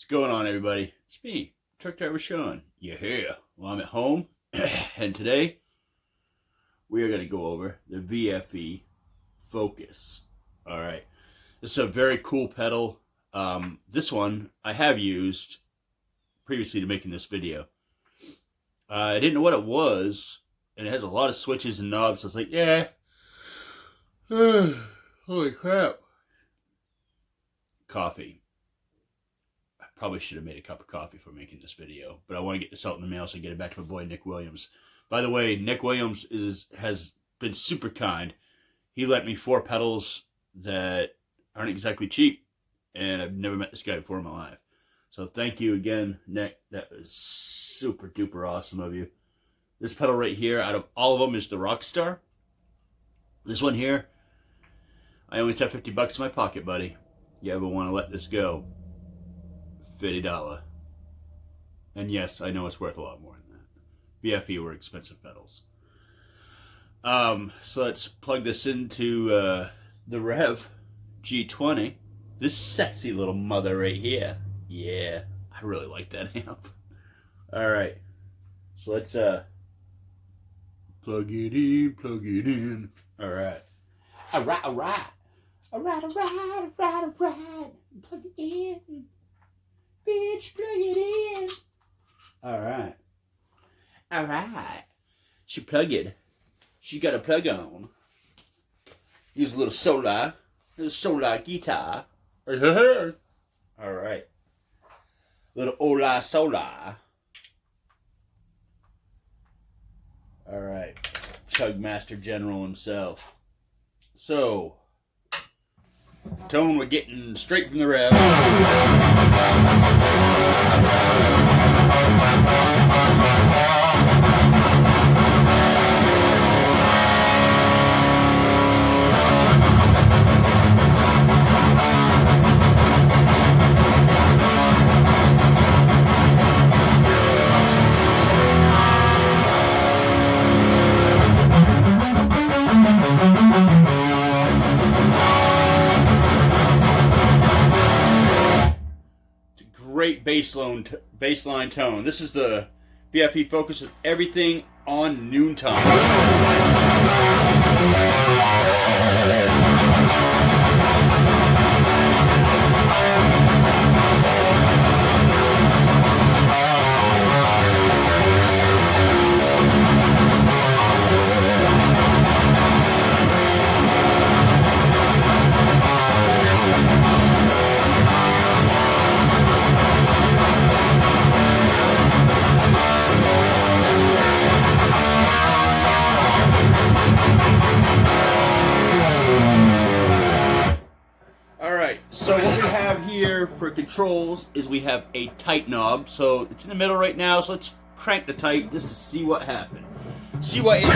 What's going on, everybody? It's me, Truck Driver Sean. You're here. Well, I'm at home, and today we are going to go over the VFE Focus. All right, this is a very cool pedal. This one I have used previously to making this video. I didn't know what it was, and it has a lot of switches and knobs. So I was like, yeah, holy crap. Coffee. I probably should have made a cup of coffee for making this video, but I want to get this out in the mail so I can get it back to my boy Nick Williams. By the way, Nick Williams has been super kind. He lent me 4 pedals that aren't exactly cheap, and I've never met this guy before in my life. So thank you again, Nick. That was super duper awesome of you. This pedal right here, out of all of them, is the Rockstar. This one here, I only have $50 in my pocket, buddy. You ever want to let this go? $50. And yes, I know it's worth a lot more than that. VFE were expensive pedals. So let's plug this into the Rev G20. This sexy little mother right here. Yeah, I really like that amp. Alright, so let's plug it in. Alright. Alright. Alright. Plug it in. Bitch, plug it in. Alright. She plugged it. She got a plug on. Use a little solar guitar. Alright. Little Ola Solar. Alright. Chug Master General himself. So, tone we're getting straight from the Rev. Great baseline tone. This is the VFE Focus with everything on noontime. So what we have here for controls is we have a tight knob. So it's in the middle right now, so let's crank the tight just to see what happened. See what it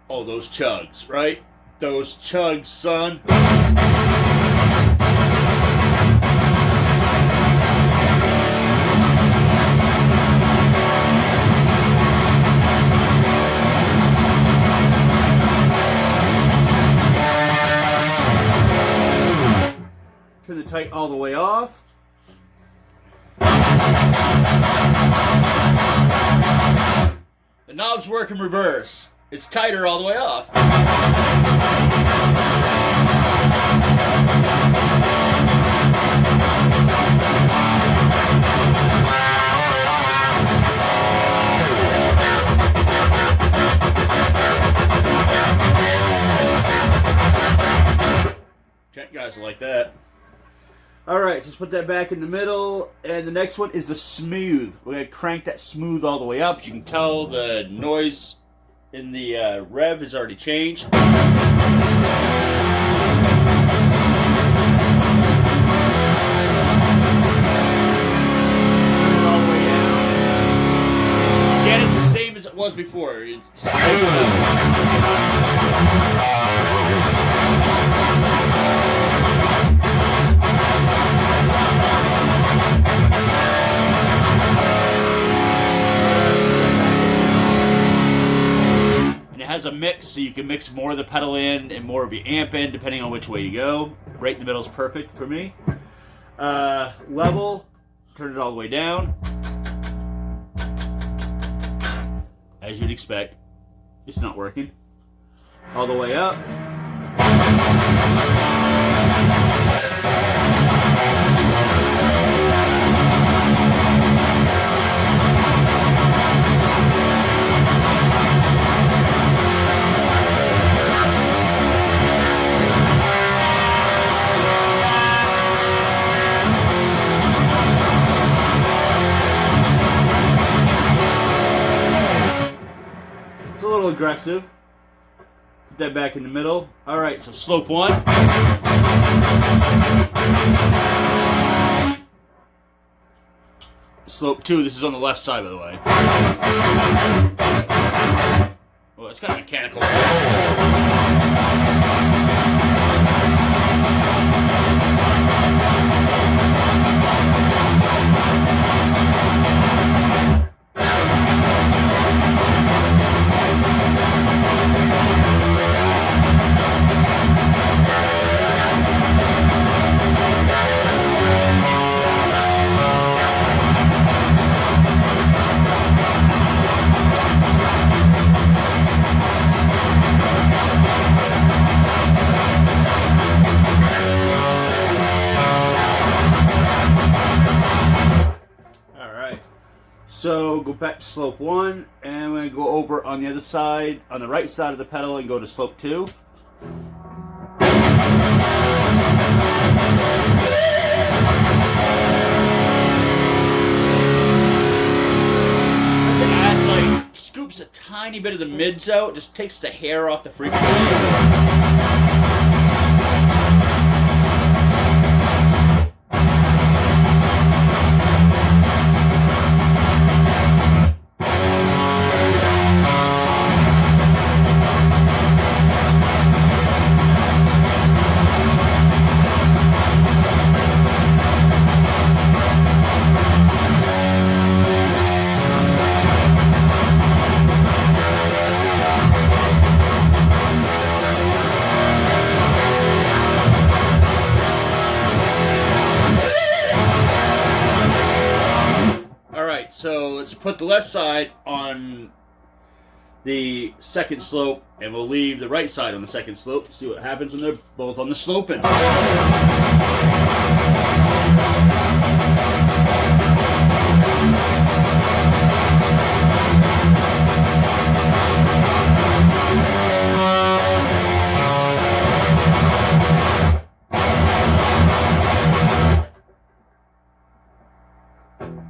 Oh, those chugs, right? Those chugs, son. Turn the tight all the way off. The knobs work in reverse. It's tighter all the way off. You guys like that. Alright, so let's put that back in the middle, and the next one is the smooth. We're going to crank that smooth all the way up. As you can tell, the noise in the Rev has already changed. Turn it all the way down. Again, it's the same as it was before. It's mix, so you can mix more of the pedal in and more of your amp in, depending on which way you go. Right in the middle is perfect for me. Level, turn it all the way down. As you'd expect, it's not working. All the way up. It's a little aggressive. Put that back in the middle. All right, so slope 1. Slope 2, this is on the left side, by the way. Well, it's kind of mechanical. So go back to slope 1, and we're going to go over on the other side, on the right side of the pedal, and go to slope 2. This adds, like, scoops a tiny bit of the mids out, just takes the hair off the frequency. So let's put the left side on the second slope, and we'll leave the right side on the second slope. See what happens when they're both on the sloping.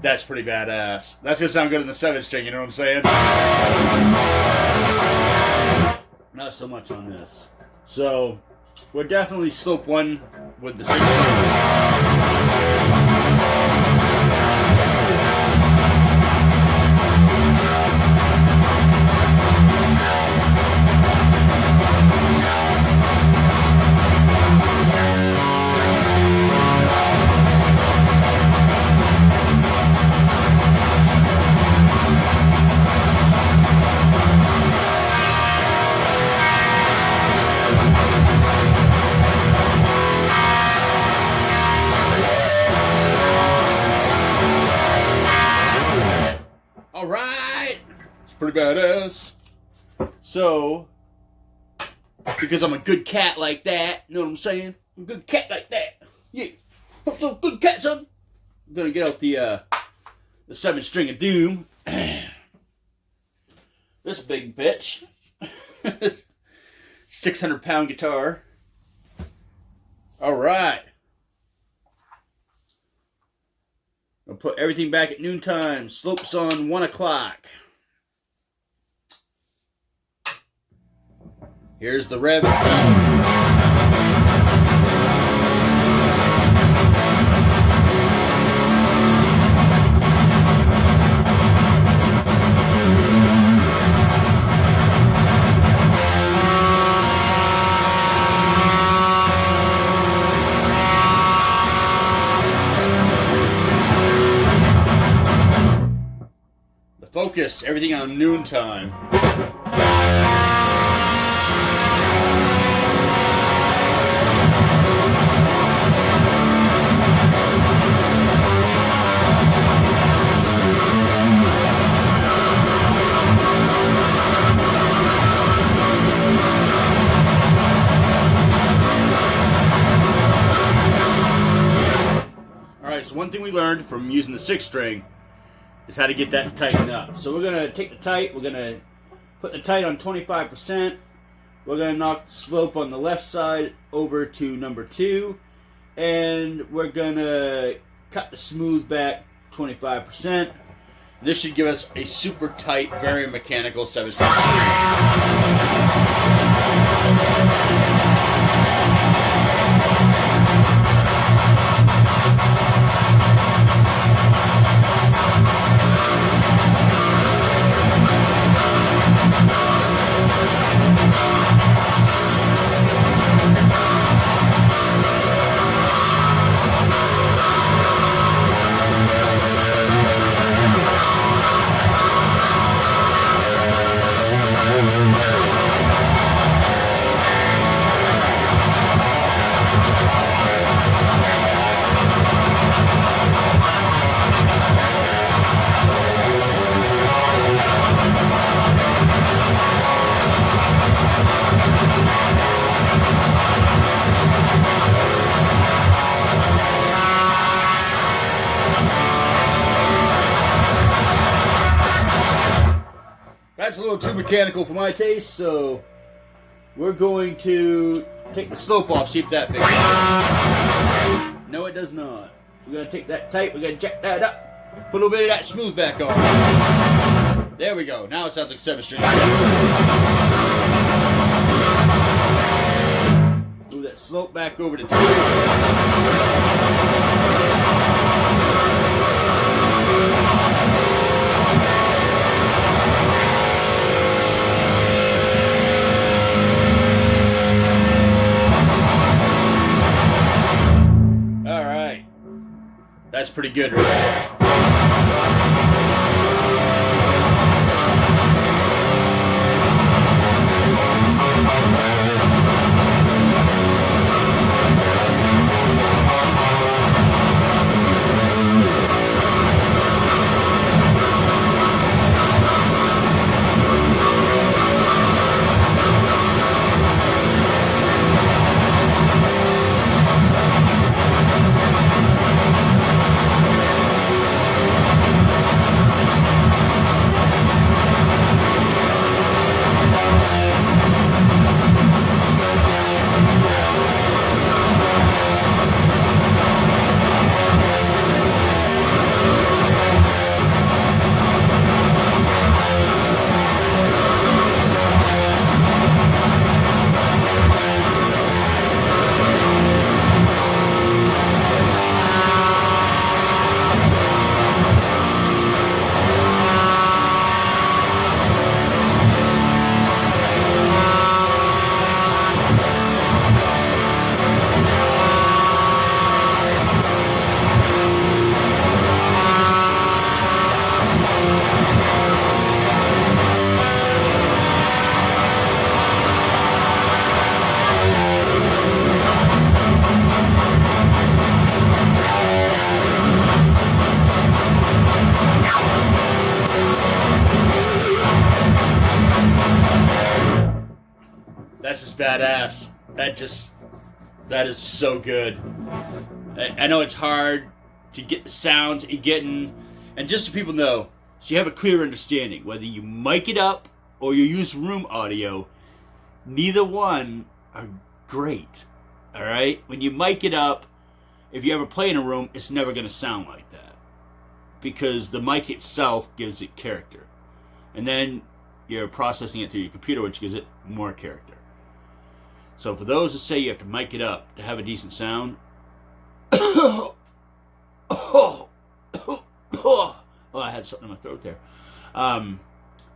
That's pretty badass. That's gonna sound good in the 7-string, you know what I'm saying? Not so much on this. So, we're definitely slope 1 with the 6-string. Alright! It's pretty badass. So, because I'm a good cat like that, you know what I'm saying? I'm a good cat like that. Yeah. I'm so good cat, son. I'm gonna get out the 7-string of doom. This big bitch. 600-pound guitar. Alright. I'll put everything back at noontime. Slopes on 1 o'clock. Here's the rev Focus, everything on noontime. one thing we learned from using the 6-string is how to get that to tighten up. So we're going to take the tight, we're going to put the tight on 25%. We're going to knock the slope on the left side over to number 2. And we're going to cut the smooth back 25%. This should give us a super tight, very mechanical 7-string. That's a little too mechanical for my taste, so we're going to take the slope off, see if that fixes it. No, it does not. We're going to take that tight, we're going to jack that up, put a little bit of that smooth back on. There we go. Now it sounds like 7-string. Move that slope back over to 2. That's pretty good right there. That's just badass. That is so good. I know it's hard to get the sounds that you're getting, and just so people know, so you have a clear understanding, whether you mic it up or you use room audio, neither one are great. Alright? When you mic it up, if you ever play in a room, it's never going to sound like that. Because the mic itself gives it character. And then you're processing it through your computer, which gives it more character. So for those who say you have to mic it up to have a decent sound, oh, I had something in my throat there.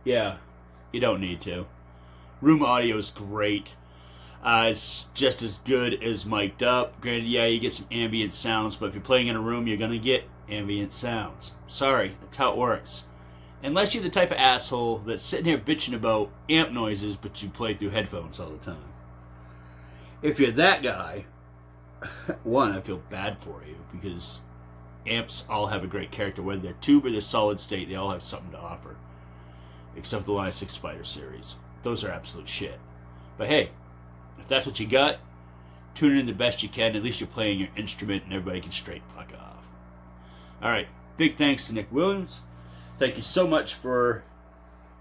Yeah, you don't need to. Room audio is great. It's just as good as mic'd up. Granted, yeah, you get some ambient sounds, but if you're playing in a room, you're going to get ambient sounds. Sorry, that's how it works. Unless you're the type of asshole that's sitting here bitching about amp noises, but you play through headphones all the time. If you're that guy, one, I feel bad for you, because amps all have a great character. Whether they're tube or they're solid state, they all have something to offer. Except for the Line 6 Spider series. Those are absolute shit. But hey, if that's what you got, tune in the best you can. At least you're playing your instrument and everybody can straight fuck off. All right, big thanks to Nick Williams. Thank you so much for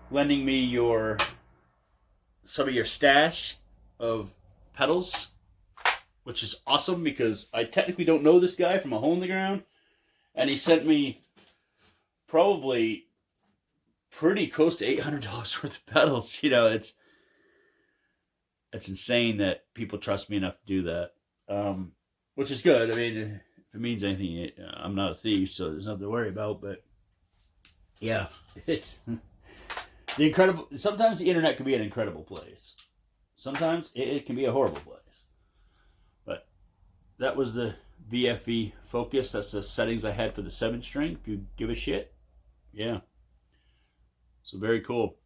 lending me some of your stash of pedals, which is awesome because I technically don't know this guy from a hole in the ground, and he sent me probably pretty close to $800 worth of pedals. You know, it's insane that people trust me enough to do that, which is good. I mean, if it means anything, I'm not a thief, so there's nothing to worry about. But yeah, it's the incredible. Sometimes the internet can be an incredible place. Sometimes it can be a horrible place. But that was the VFE Focus. That's the settings I had for the 7-string. If you give a shit, yeah. So very cool.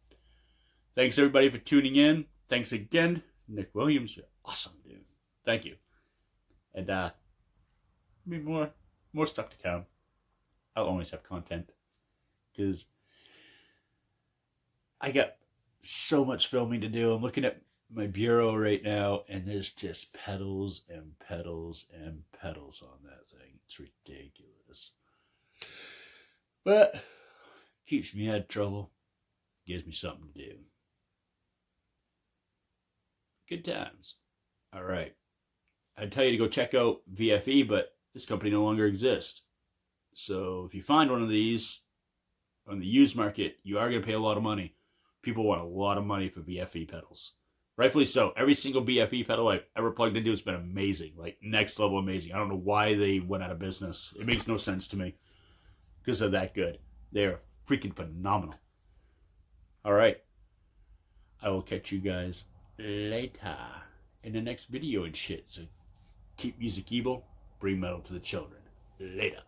Thanks everybody for tuning in. Thanks again, Nick Williams. You're awesome, dude. Thank you. And more stuff to come. I'll always have content because I got so much filming to do. I'm looking at my bureau right now, and there's just pedals and pedals and pedals on that thing. It's ridiculous, but keeps me out of trouble. Gives me something to do. Good times. All right. I'd tell you to go check out VFE, but this company no longer exists. So if you find one of these on the used market, you are going to pay a lot of money. People want a lot of money for VFE pedals. Rightfully so. Every single VFE pedal I've ever plugged into has been amazing. Like, next level amazing. I don't know why they went out of business. It makes no sense to me because they're that good. They're freaking phenomenal. All right. I will catch you guys later in the next video and shit. So keep music evil, bring metal to the children. Later.